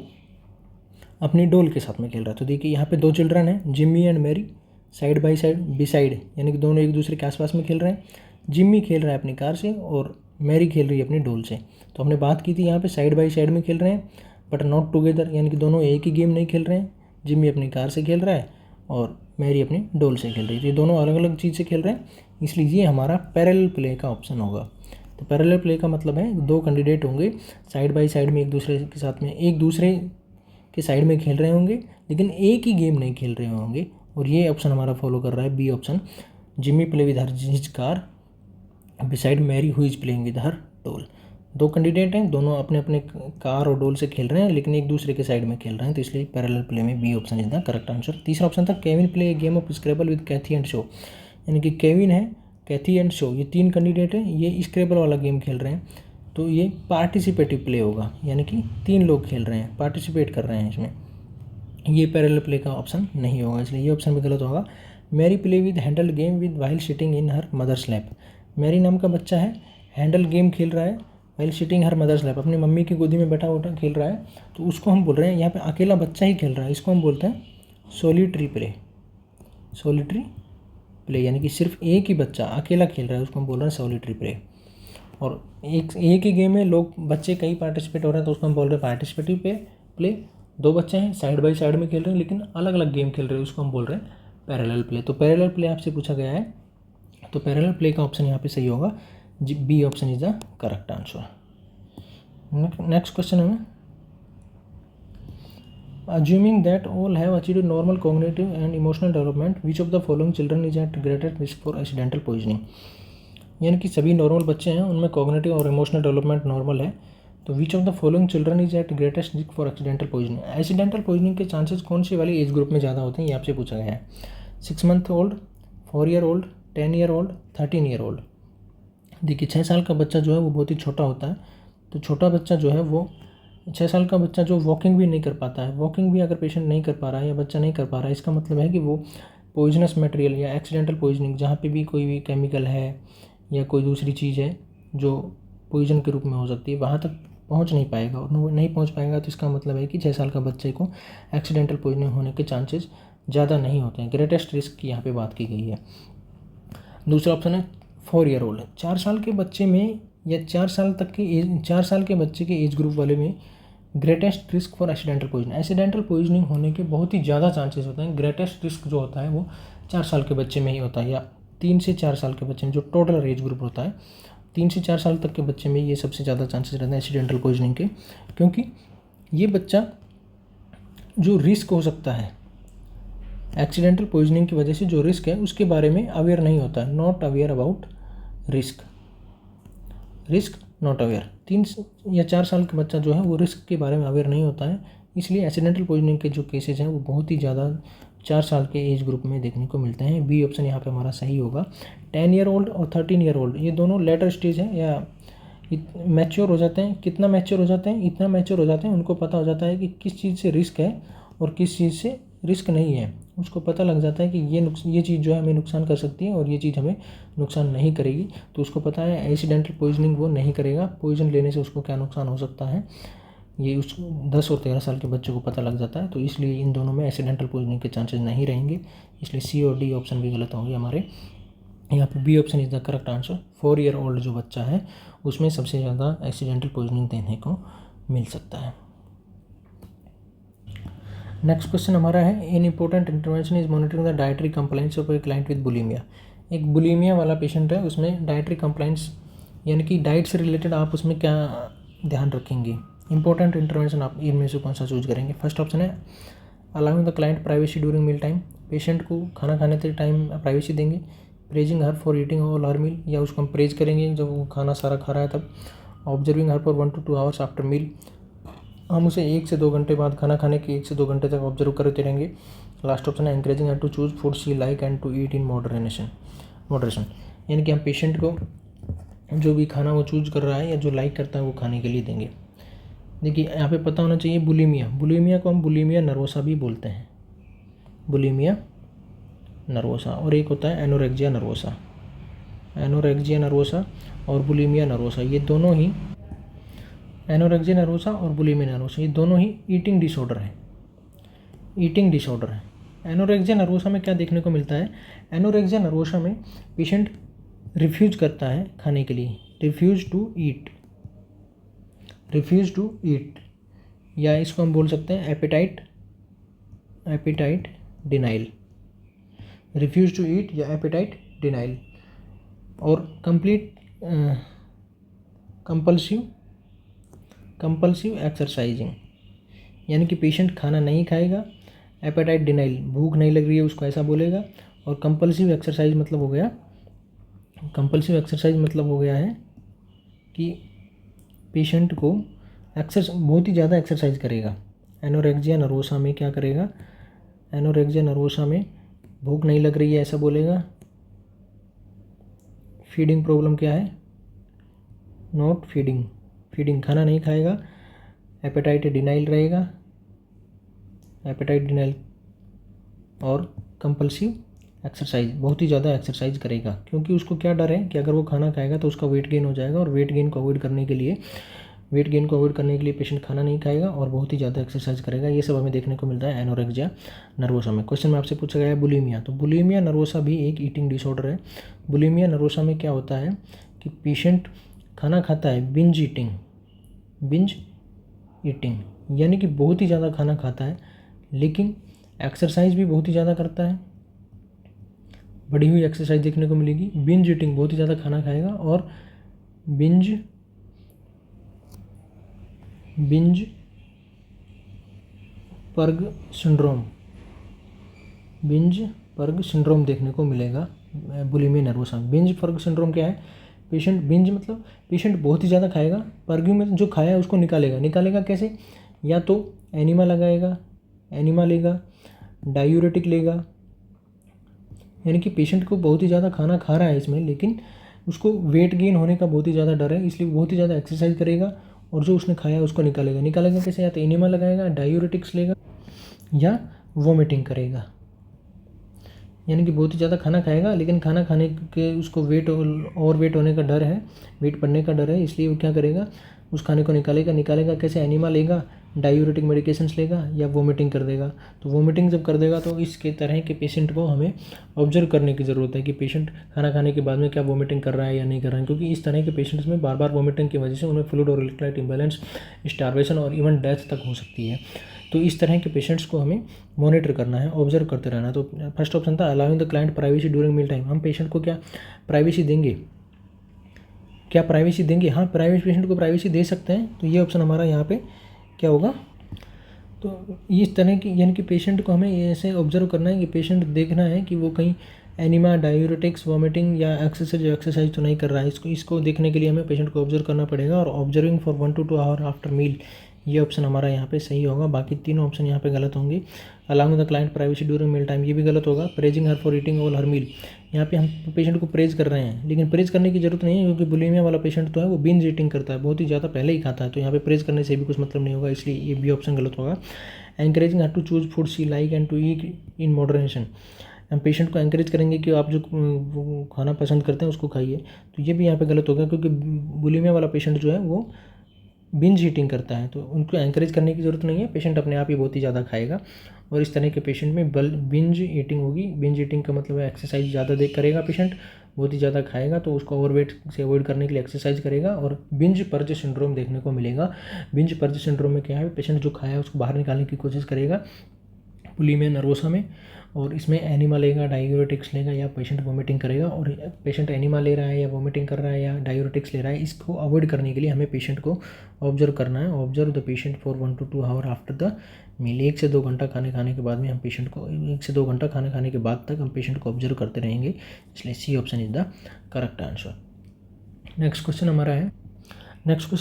Speaker 1: अपनी डॉल के साथ में खेल रहा है। तो देखिए यहाँ पे 2 चिल्ड्रन हैं, Jimmy and Mary, side by side, beside यानी कि दोनों एक दूसरे के आसपास में खेल रहे हैं। जिम्मी खेल रहा है अपनी कार से और मैरी खेल रही है अपनी डॉल से। तो हमने बात की थी यहाँ पे साइड बाय साइड में खेल रहे हैं बट नॉट टुगेदर, यानी कि दोनों एक ही गेम नहीं खेल रहे हैं। जिम्मी अपनी कार से खेल रहा है और मैरी अपनी डॉल से खेल रही है, तो ये दोनों अलग अलग चीज़ से खेल रहे हैं, इसलिए ये हमारा पैरेलल प्ले का ऑप्शन होगा। तो पैरेलल प्ले का मतलब है 2 कैंडिडेट होंगे, साइड बाय साइड में एक दूसरे के साथ में, एक दूसरे के साइड में खेल रहे होंगे लेकिन एक ही गेम नहीं खेल रहे होंगे, और ये ऑप्शन हमारा फॉलो कर रहा है B option, Jimmy play with his car beside Mary who is playing with her doll. 2 candidate हैं, दोनों अपने अपने कार और डॉल से खेल रहे हैं लेकिन एक दूसरे के साइड में खेल रहे हैं, तो इसलिए पैरेलल प्ले में B option is the correct answer. तीसरा ऑप्शन था Kevin play a game of Scrabble with Kathy and show, यानी कि केविन है, कैथी एंड शो, ये 3 कैंडिडेट हैं, ये स्क्रेबल वाला गेम खेल रहे हैं, तो ये पार्टिसिपेटिव प्ले होगा, यानी कि 3 लोग खेल रहे हैं, पार्टिसिपेट कर रहे हैं इसमें, ये पैरेलल प्ले का ऑप्शन नहीं होगा, इसलिए ये ऑप्शन भी गलत होगा। Mary play with handle game with while sitting in her mother's lap. Mary नाम का बच्चा है, हैंडल गेम खेल रहा है, while sitting her mother's lap, अपनी मम्मी की गोदी में बैठा उठा खेल रहा है, तो उसको हम बोल रहे हैं यहाँ पे अकेला बच्चा ही खेल रहा है, इसको हम बोलते हैं सोलिटरी प्ले। सोलिटरी प्ले यानी कि सिर्फ एक ही बच्चा अकेला खेल रहा है, उसको हम बोल रहे हैं सोलिटरी प्ले। और एक ही गेम में लोग बच्चे कई पार्टिसिपेट हो रहे हैं, तो उसको हम बोल रहे हैं पार्टिसिपेटिव प्ले। 2 बच्चे हैं, साइड बाय साइड में खेल रहे हैं लेकिन अलग अलग गेम खेल रहे हैं, उसको हम बोल रहे हैं पैरेलल प्ले। तो पैरेलल प्ले आपसे पूछा गया है, तो पैरेलल प्ले का ऑप्शन यहाँ पे सही होगा, B option is the correct answer. Next question है, assuming that all have achieved normal cognitive and emotional development, which of the following children is at greatest risk for accidental poisoning। यानी कि सभी normal बच्चे हैं, उनमें cognitive और emotional development normal है, तो which of the following children is at greatest risk for accidental poisoning. Accidental poisoning के चांसेस कौन सी वाली एज ग्रुप में ज़्यादा होते हैं, ये आपसे पूछा गया है। 6 month old, 4 year old, 10 year old, 13 year old. देखिए 6 साल का बच्चा जो है वो बहुत ही छोटा होता है, तो छोटा बच्चा जो है वो 6 साल का बच्चा जो वॉकिंग भी नहीं कर पाता है, वॉकिंग भी अगर पेशेंट नहीं कर पा रहा है या बच्चा नहीं कर पा रहा है, इसका मतलब है कि वो पॉइजनस मटेरियल या एक्सीडेंटल पॉइजनिंग, जहाँ पे भी कोई भी केमिकल है या कोई दूसरी चीज़ है जो पॉइजन के रूप में हो सकती है, वहाँ तक पहुँच नहीं पाएगा, और वो नहीं पहुँच पाएगा तो इसका मतलब है कि 6 साल का बच्चे को एक्सीडेंटल पॉइजनिंग होने के चांसेस ज़्यादा नहीं होते हैं। ग्रेटेस्ट रिस्क की यहाँ पे बात की गई है। दूसरा ऑप्शन है 4 ईयर ओल्ड। 4 साल के बच्चे में या 4 साल तक के 4 साल के बच्चे के एज ग्रुप वाले में greatest risk for accidental poisoning, accidental poisoning होने के बहुत ही ज़्यादा चांसेस होते हैं। ग्रेटेस्ट रिस्क जो होता है वो 4 साल के बच्चे में ही होता है, या 3 से 4 साल के बच्चे में, जो टोटल एज ग्रुप होता है 3 से 4 साल तक के बच्चे में ये सबसे ज़्यादा चांसेस रहते हैं एक्सीडेंटल पॉइजनिंग के, क्योंकि ये बच्चा जो रिस्क हो सकता है एक्सीडेंटल पॉइजनिंग की वजह से, जो रिस्क है उसके बारे में अवेयर नहीं होता है, not aware about risk not aware. 3 या 4 साल का बच्चा जो है वो रिस्क के बारे में अवेयर नहीं होता है, इसलिए एक्सीडेंटल पॉइजनिंग के जो केसेज हैं वो बहुत ही ज़्यादा 4 साल के एज ग्रुप में देखने को मिलते हैं। बी ऑप्शन यहाँ पे हमारा सही होगा। 10 ईयर ओल्ड और 13 ईयर ओल्ड ये दोनों लेटर स्टेज हैं, या मैच्योर हो जाते हैं। कितना मैच्योर हो जाते हैं, इतना मैच्योर हो जाते हैं, उनको पता हो जाता है कि किस चीज़ से रिस्क है और किस चीज़ से रिस्क नहीं है। उसको पता लग जाता है कि ये चीज़ जो है हमें नुकसान कर सकती है और ये चीज़ हमें नुकसान नहीं करेगी, तो उसको पता है एक्सीडेंटल पॉइजनिंग वो नहीं करेगा, पॉइजन लेने से उसको क्या नुकसान हो सकता है, ये उस 10 और 13 साल के बच्चे को पता लग जाता है। तो इसलिए इन दोनों में एक्सीडेंटल पॉइजनिंग के चांसेस नहीं रहेंगे, इसलिए सी और डी ऑप्शन भी गलत होंगे हमारे। यहाँ पे B option is the correct answer. 4 year old जो बच्चा है उसमें सबसे ज़्यादा एक्सीडेंटल पॉइजनिंग देखने को मिल सकता है। नेक्स्ट क्वेश्चन हमारा है, an important intervention is monitoring the dietary compliance of a client with bulimia. एक बुलीमिया वाला पेशेंट है, उसमें डाइटरी कंप्लाइंस यानी कि डाइट से रिलेटेड आप उसमें क्या ध्यान रखेंगे। इंपॉर्टेंट इंटरवेंशन आप इनमें से कौन सा चूज करेंगे। फर्स्ट ऑप्शन है allowing the client privacy during meal time, patient को खाना खाने के टाइम प्राइवेसी देंगे। Praising her for eating all her meal, या उसको हम प्रेज करेंगे जब वो खाना सारा खा रहा है तब। Observing her for 1 to 2 hours after meal, हम उसे 1 से 2 घंटे बाद खाना खाने के 1 से 2 घंटे तक ऑब्जर्व करते रहेंगे। लास्ट ऑप्शन है encouraging her to choose food she like and to eat in moderation, यानी कि हम पेशेंट को जो भी खाना वो चूज कर रहा है या जो लाइक करता है वो खाने के लिए देंगे। देखिए यहाँ पे पता होना चाहिए बुलीमिया को हम बुलीमिया नर्वोसा भी बोलते हैं, बुलीमिया नर्वोसा, और एक होता है एनोरेक्सिया नर्वोसा और बुलीमिया नर्वोसा। ये दोनों ही एनोरेक्सिया नर्वोसा और बुलीमिया नर्वोसा ये दोनों ही ईटिंग डिसऑर्डर है। एनोरेक्सिया नर्वोसा में क्या देखने को मिलता है, एनोरेक्सिया नर्वोसा में पेशेंट रिफ्यूज करता है खाने के लिए, रिफ्यूज टू ईट, या इसको हम बोल सकते हैं appetite denial, refuse to eat या एपेटाइट डिनाइल। और कंपल्सिव एक्सरसाइजिंग, यानी कि पेशेंट खाना नहीं खाएगा, एपेटाइट डिनाइल भूख नहीं लग रही है उसको ऐसा बोलेगा, और कंपल्सिव एक्सरसाइज मतलब हो गया है कि पेशेंट को बहुत ही ज़्यादा एक्सरसाइज करेगा। एनोरेक्सिया नर्वोसा में क्या करेगा, एनोरेक्सिया नर्वोसा में भूख नहीं लग रही है ऐसा बोलेगा। फीडिंग प्रॉब्लम क्या है, नॉट फीडिंग खाना नहीं खाएगा, एपेटाइट डिनाइल रहेगा, और कंपल्सिव एक्सरसाइज बहुत ही ज़्यादा एक्सरसाइज करेगा, क्योंकि उसको क्या डर है कि अगर वो खाना खाएगा तो उसका वेट गेन हो जाएगा, और वेट गेन को अवॉइड करने के लिए पेशेंट खाना नहीं खाएगा और बहुत ही ज़्यादा एक्सरसाइज करेगा। ये सब हमें देखने को मिलता है एनोरेक्सिया नर्वोसा में। क्वेश्चन में आपसे पूछा गया है बुलीमिया, तो बुलीमिया नर्वोसा भी एक ईटिंग डिसऑर्डर है। बुलीमिया नर्वोसा में क्या होता है कि पेशेंट खाना खाता है बिंज ईटिंग, यानी कि बहुत ही ज़्यादा खाना खाता है लेकिन एक्सरसाइज भी बहुत ही ज़्यादा करता है, बढ़ी हुई एक्सरसाइज देखने को मिलेगी। बिंज ईटिंग बहुत ही ज़्यादा खाना खाएगा, और बिंज पर्ग सिंड्रोम देखने को मिलेगा बुलीमिया नर्वोसा में। बिंज पर्ग सिंड्रोम क्या है, पेशेंट बहुत ही ज़्यादा खाएगा, पर्ग्यू में जो खाया है उसको निकालेगा कैसे, या तो एनिमा लेगा, डायूरेटिक लेगा, यानी कि पेशेंट को बहुत ही ज़्यादा खाना खा रहा है इसमें, लेकिन उसको वेट गेन होने का बहुत ही ज़्यादा डर है, इसलिए बहुत ही ज़्यादा एक्सरसाइज करेगा और जो उसने खाया है उसको निकालेगा कैसे, या तो एनिमा लगाएगा, डायूरेटिक्स लेगा, या वोमिटिंग करेगा। यानी कि बहुत ही ज़्यादा खाना खाएगा लेकिन खाना खाने के उसको वेट होने का डर है, वेट बढ़ने का डर है, इसलिए वो क्या करेगा, उस खाने को निकालेगा कैसे, एनिमा लेगा, डायूरेटिक मेडिकेशंस लेगा, या वोमिटिंग कर देगा। तो वोमिटिंग जब कर देगा तो इसके तरह के पेशेंट को हमें ऑब्जर्व करने की ज़रूरत है कि पेशेंट खाना खाने के बाद में क्या वोमिटिंग कर रहा है या नहीं कर रहा है, क्योंकि इस तरह के पेशेंट्स में बार बार वोमिटिंग की वजह से उन्हें फ्लूइड और इलेक्ट्रोलाइट इम्बैलेंस, स्टार्वेशन और इवन डेथ तक हो सकती है। तो इस तरह के पेशेंट्स को हमें मॉनिटर करना है, ऑब्जर्व करते रहना है। तो फर्स्ट ऑप्शन था allowing the client privacy during meal time, हम पेशेंट को क्या प्राइवेसी देंगे, हाँ पेशेंट को प्राइवेसी दे सकते हैं, तो ये ऑप्शन हमारा यहाँ पे क्या होगा। तो इस तरह की यानी कि पेशेंट को हमें ऐसे ऑब्जर्व करना है कि पेशेंट देखना है कि वो कहीं एनिमा, डायूरेटिक्स, वॉमिटिंग या एक्सरसाइज तो नहीं कर रहा है, इसको देखने के लिए हमें पेशेंट को ऑब्जर्व करना पड़ेगा। और observing for 1 to 2 hour after meal, ये ऑप्शन हमारा यहाँ पे सही होगा, बाकी तीनों ऑप्शन यहाँ पे गलत होंगे। Allowing the client privacy during meal time, ये भी गलत होगा। Praising her for eating all her meal, यहाँ पे हम पेशेंट को प्रेज कर रहे हैं, लेकिन प्रेज करने की जरूरत नहीं है, क्योंकि बुलीमिया वाला पेशेंट तो है वो बिंज ईटिंग करता है, बहुत ही ज़्यादा पहले ही खाता है, तो यहाँ पे प्रेज करने से भी कुछ मतलब नहीं होगा, इसलिए ये भी ऑप्शन गलत होगा। Encouraging her to choose food she like and to eat in moderation, हम पेशेंट को एनकरेज करेंगे कि आप जो खाना पसंद करते हैं उसको खाइए, तो ये भी यहाँ पे गलत होगा, क्योंकि बुलीमिया वाला पेशेंट जो है वो बिंज ईटिंग करता है, तो उनको एनकरेज करने की ज़रूरत नहीं है, पेशेंट अपने आप ही बहुत ही ज़्यादा खाएगा। और इस तरह के पेशेंट में बिंज ईटिंग होगी। बिंज ईटिंग का मतलब है एक्सरसाइज ज़्यादा करेगा पेशेंट, बहुत ही ज़्यादा खाएगा तो उसको ओवरवेट से अवॉइड करने के लिए एक्सरसाइज करेगा। और बिंज पर्ज सिंड्रोम देखने को मिलेगा। बिंज पर्ज सिंड्रोम में क्या है, पेशेंट जो खाया उसको बाहर निकालने की कोशिश करेगा पुलिमिया नर्वोसा में, और इसमें एनिमा लेगा, डायूरेटिक्स लेगा या पेशेंट वोमिटिंग करेगा। और पेशेंट एनिमा ले रहा है या वोमिटिंग कर रहा है या डायूरेटिक्स ले रहा है, इसको अवॉइड करने के लिए हमें पेशेंट को ऑब्जर्व करना है। Observe the patient for 1 to 2 hour after the meal. 1 से 2 घंटा खाने के बाद में हम पेशेंट को 1 से 2 घंटा खाने के बाद तक हम पेशेंट को ऑब्जर्व करते रहेंगे। इसलिए C option is the correct answer. Next question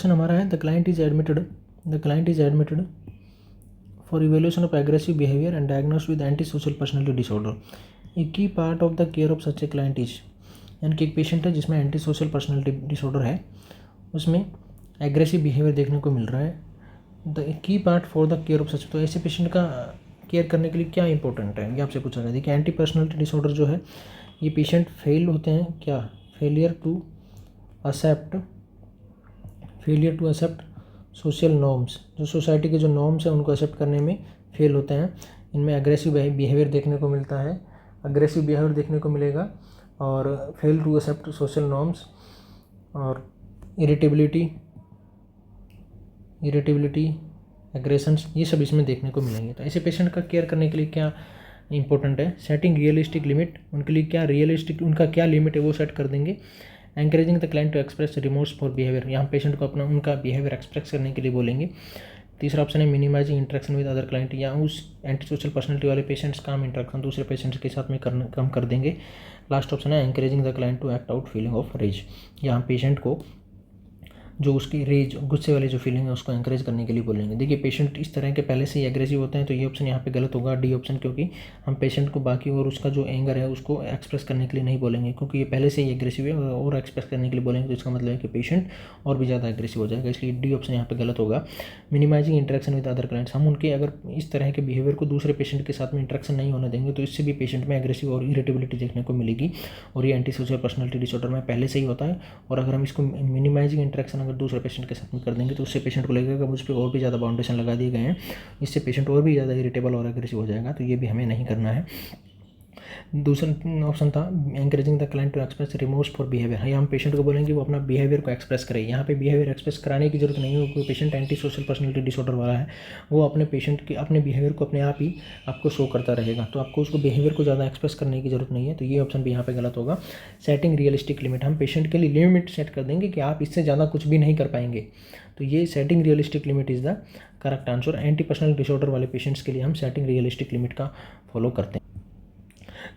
Speaker 1: हमारा है the client is admitted for evaluation of aggressive behavior and diagnosed with antisocial personality disorder. A key part of the care of such a client is, यानी कि एक patient है जिसमें anti social personality disorder है, उसमें aggressive behaviour देखने को मिल रहा है। The key part for the care of such, तो ऐसे पेशेंट का केयर करने के लिए क्या इंपॉर्टेंट है, ये आपसे पूछा गया। देखिए एंटी पर्सनैलिटी डिसऑर्डर जो है, ये पेशेंट फेल होते हैं क्या, failure to accept social norms, जो सोसाइटी के जो नॉर्म्स हैं उनको एक्सेप्ट करने में फेल होते हैं। इनमें एग्रेसिव बिहेवियर देखने को मिलता है, एग्रेसिव बिहेवियर देखने को मिलेगा, और fail to accept social norms, और इरिटेबिलिटी, एग्रेशंस, ये सब इसमें देखने को मिलेंगे। तो ऐसे पेशेंट का केयर करने के लिए क्या इंपॉर्टेंट है, सेटिंग रियलिस्टिक लिमिट, उनके लिए क्या रियलिस्टिक, उनका क्या लिमिट है वो सेट कर देंगे। Encouraging the client to express remorse for behaviour, यहाँ पेशेंट को अपना उनका बिहेवियर एक्सप्रेस करने के लिए बोलेंगे। तीसरा ऑप्शन है minimising interaction with other client, या उस एंटी सोशल पर्सनैलिटी वाले पेशेंट्स का हम इंटरेक्शन दूसरे पेशेंट्स के साथ में कम कर देंगे। लास्ट ऑप्शन है encouraging the client to act out feeling of rage, यहाँ पेशेंट को जो उसकी रेज, गुस्से वाली जो फीलिंग है उसको एंकरेज करने के लिए बोलेंगे। देखिए पेशेंट इस तरह के पहले से ही एग्रेसिव होते हैं तो ये ऑप्शन यहाँ पे गलत होगा, डी ऑप्शन, क्योंकि हम पेशेंट को बाकी और उसका जो एंगर है उसको एक्सप्रेस करने के लिए नहीं बोलेंगे, क्योंकि ये पहले से ही एग्रेसिव है और एक्सप्रेस करने के लिए बोलेंगे तो इसका मतलब है कि पेशेंट और भी ज़्यादा एग्रेसिव हो जाएगा, इसलिए डी ऑप्शन यहाँ पर गलत होगा। Minimising interaction with other clients, हम उनके अगर इस तरह के बिहेवियर को दूसरे पेशेंट के साथ में इंटरेक्शन नहीं होने देंगे तो इससे भी पेशेंट में एग्रेसिव और इरिटेबिलिटी देखने को मिलेगी, और ये एंटी सोशल पर्सनैलिटी डिसऑर्डर में पहले से ही होता है। और अगर हम इसको मिनिमाइजिंग इंटरेक्शन अगर दूसरे पेशेंट के साथ में कर देंगे तो उससे पेशेंट को लगेगा मुझ पर और भी ज़्यादा बाउंडेशन लगा दिए गए हैं, इससे पेशेंट और भी ज़्यादा इरिटेबल और एग्रेसिव हो जाएगा, तो ये भी हमें नहीं करना है। दूसरा ऑप्शन था encouraging the client to express remorse for behaviour, यहाँ हम पेशेंट को बोलेंगे वो अपना बिहेवियर को एक्सप्रेस करे। यहाँ पे बिहेवियर एक्सप्रेस कराने की जरूरत नहीं है, कोई patient anti social personality disorder वाला है वो अपने पेशेंट के अपने बिहेवियर को अपने आप ही आपको शो करता रहेगा, तो आपको उसको बिहेवियर को ज़्यादा एक्सप्रेस करने की जरूरत नहीं है, तो ये ऑप्शन भी यहाँ पे गलत होगा। सेटिंग रियलिस्टिक लिमिट, हम पेशेंट के लिए लिमिट सेट कर देंगे कि आप इससे ज़्यादा कुछ भी नहीं कर पाएंगे, तो ये setting realistic limit is the correct answer. Anti personality disorder वाले पेशेंट्स के लिए हम सेटिंग रियलिस्टिक लिमिट का फॉलो करते हैं,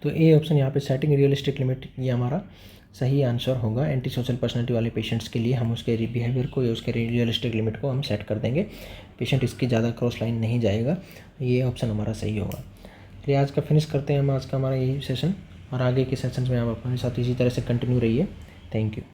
Speaker 1: तो ए ऑप्शन यहाँ पे सेटिंग रियलिस्टिक लिमिट ये हमारा सही आंसर होगा। एंटी सोशल पर्सनैलिटी वाले पेशेंट्स के लिए हम उसके बिहेवियर को या उसके रियलिस्टिक लिमिट को हम सेट कर देंगे, पेशेंट इसकी ज़्यादा क्रॉस लाइन नहीं जाएगा, ये ऑप्शन हमारा सही होगा। चलिए आज का फिनिश करते हैं हम आज का हमारा यही सेशन, और आगे के सेशंस में आप अपने साथ इसी तरह से कंटिन्यू रहिए। Thank you.